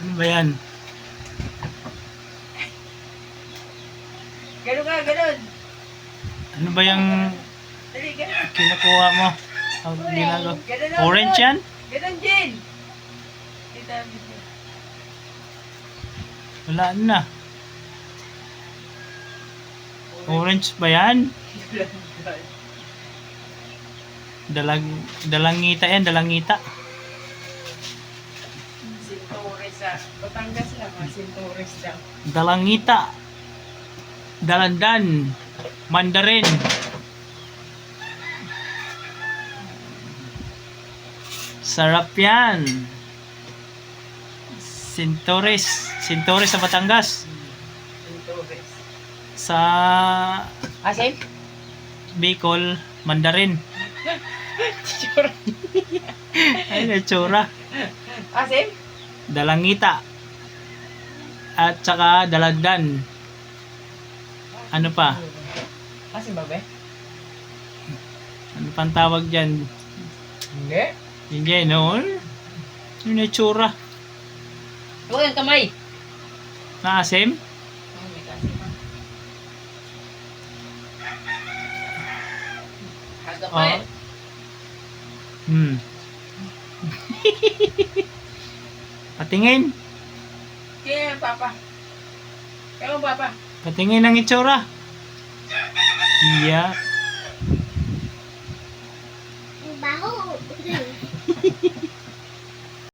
Ano ba yan? Ganun ka, ganun. Ano ba yung Dali, ganun. kinukuha mo? Ang ginagawa? Ganun na, Orange ganun. yan? Ganun, Jin. Kita mo siya. Wala na. Orange ba yan? Dalangita yan, dalangita. Sintores sa Batangas lang, Sintores lang. Dalangita. Dalandan. Mandarin. Sarap yan. Sintores. Sintores sa Batangas. Sintores. Sa Asim? Bicol, Mandarin. Ay, natsura. Asim? Dalangita. At saka dalandan. Ano pa? Asim ba ba? Ano pang tawag dyan? Hindi. Hindi, noon. Yung natsura. Huwag ang kamay. Naasim? Oh, may kasim pa. Haga pa eh. Hmm. Patingin. Kaya, Papa. Kaya, Papa. Patingin ang itsura. Iya.